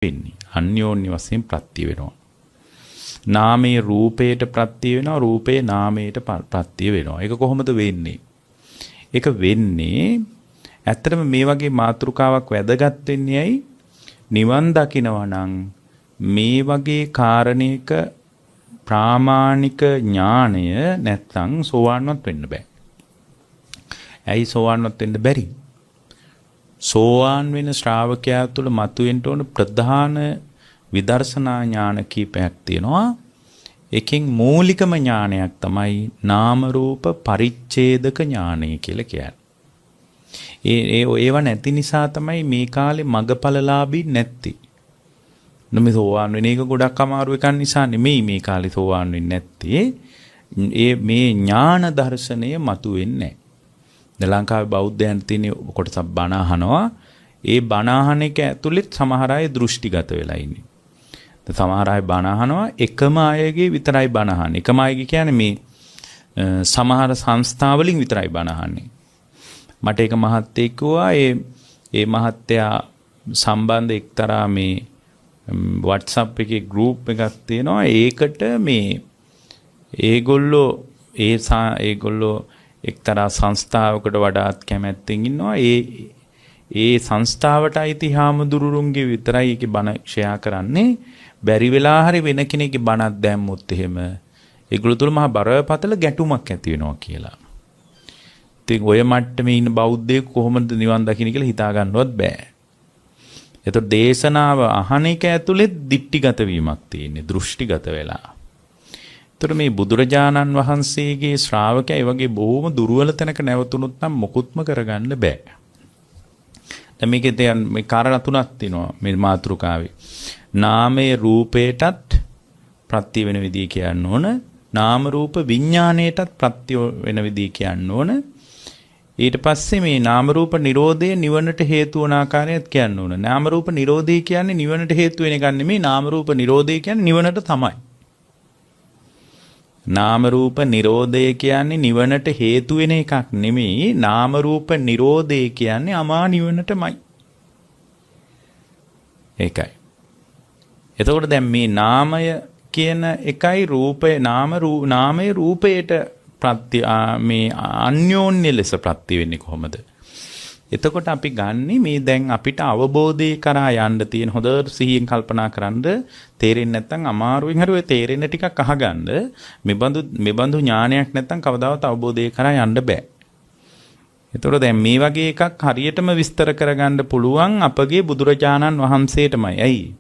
වෙන්නේ. අන්‍යෝන්‍ය වශයෙන් ප්‍රත්‍ය වෙනවා. නාමයේ රූපයට ප්‍රත්‍ය වෙනවා, රූපේ නාමයට ප්‍රත්‍ය වෙනවා. ඒක කොහොමද වෙන්නේ? ඒක වෙන්නේ ඇත්තටම මේ වගේ මාතෘකාවක් වැදගත් වෙන්නේ ඇයි? නිවන් දකිනවා නම් මේ වගේ කාරණයක ප්‍රාමාණික ඥාණය නැත්තම් සෝවාන්වත් වෙන්න බෑ. ඇයි සෝවාන්වත් වෙන්න බැරි? සෝවාන් වෙන ශ්‍රාවකයා තුළ මතුවෙන්න ඕන ප්‍රධාන විදර්ශනා ඥාන කීපයක් තියෙනවා. එකෙන් මූලිකම ඥානයක් තමයි නාම රූප පරිච්ඡේදක ඥානය කියලා කියන්නේ. ඒව නැති නිසා තමයි මේ කාලේ මගපලලාභී නැත්තේ. මේ සෝවාන් වෙන එක ගොඩක් අමාරු එකක් නිසා නෙමෙයි මේ කාලේ සෝවාන් වෙන්නේ නැත්තේ. මේ ඥාන දර්ශනය මතුවෙන්නේ නැහැ. ලංකාවේ බෞද්ධයන් තියෙන කොටසක් බණ අහනවා. ඒ බණ අහන එක ඇතුළෙත් සමහර අය දෘෂ්ටිගත වෙලා ඉන්නේ. සමහර අය බණ අහනවා එකම අයගේ විතරයි බණ අහන්නේ. එකම අයගේ කියන්නේ මේ සමහර සංස්ථාවලින් විතරයි බණ අහන්නේ. මට එක මහත්තයෙක් කිව්වා ඒ මහත්තයා සම්බන්ධ එක්තරා මේ WhatsApp එකේ group එකක් තියෙනවා. ඒකට මේ ඒගොල්ලෝ එක්තරා සංස්ථාවකට වඩාත් කැමැත්තෙන් ඉන්නවා. ඒ සංස්ථාවට අයිති හාමුදුරුවන්ගේ විතරයි ඒකේ බණ ෂෙයා කරන්නේ. බැරි වෙලා හරි වෙන කෙනෙක්ගේ බණක් දැම්මොත් එහෙම ඒගොල්ලෝ තුල මහා බරපතල ගැටුමක් ඇති වෙනවා කියලා. ඉතින් ඔය මට්ටමේ ඉන්න බෞද්ධයෙක් කොහොමද නිවන් දකින්න කියලා හිතා ගන්නවත් බෑ. ඒතකොට දේශනාව අහන එක ඇතුලේ දික්ටිගත වීමක් තියෙන්නේ, දෘෂ්ටිගත වෙලා. ඒතකොට මේ බුදුරජාණන් වහන්සේගේ ශ්‍රාවකයා ඒ වගේ බොහොම දුර්වල තැනක නැවතුනොත් නම් මොකුත්ම කරගන්න බෑ. දැන් මේකේ දැන් මේ කාරණා තුනක් තියෙනවා මේ මාතෘකාවේ. නාමයේ රූපයටත් ප්‍රත්‍ය වෙන විදිය කියන්න ඕන. නාම රූප විඥාණයටත් ප්‍රත්‍ය වෙන විදිය කියන්න ඕන. ඊට පස්සේ මේ නාම රූප නිරෝධය නිවනට හේතු වන ආකාරයත් කියන්න ඕන. නාම රූප නිරෝධය කියන්නේ නිවනට හේතු වෙන එකක් නෙමෙයි. නාම රූප නිරෝධය කියන්නේ නිවනට තමයි. නාම රූප නිරෝධය කියන්නේ නිවනට හේතු වෙන එකක් නෙමෙයි. නාම රූප නිරෝධය කියන්නේ අමා නිවනටමයි. ඒකයි. එතකොට දැන් මේ නාමය කියන එකයි රූපය නාමයේ රූපයට ප්‍රත්‍ය මේ අන්‍යෝන්‍ය ලෙස ප්‍රත්‍ය වෙන්නේ කොහොමද? එතකොට අපි ගන්නෙ මේ දැන් අපිට අවබෝධය කරා යන්න තියෙන හොඳට සිහියෙන් කල්පනා කරන්ද තේරෙන්නේ නැත්නම් අමාරුවෙන් හරි ඔය තේරෙන ටිකක් අහගන්න. මෙබඳු ඥානයක් නැත්නම් කවදාවත් අවබෝධය කරා යන්න බෑ. එතකොට දැන් මේ වගේ එකක් හරියටම විස්තර කරගන්න පුළුවන් අපගේ බුදුරජාණන් වහන්සේටමයි. ඇයි?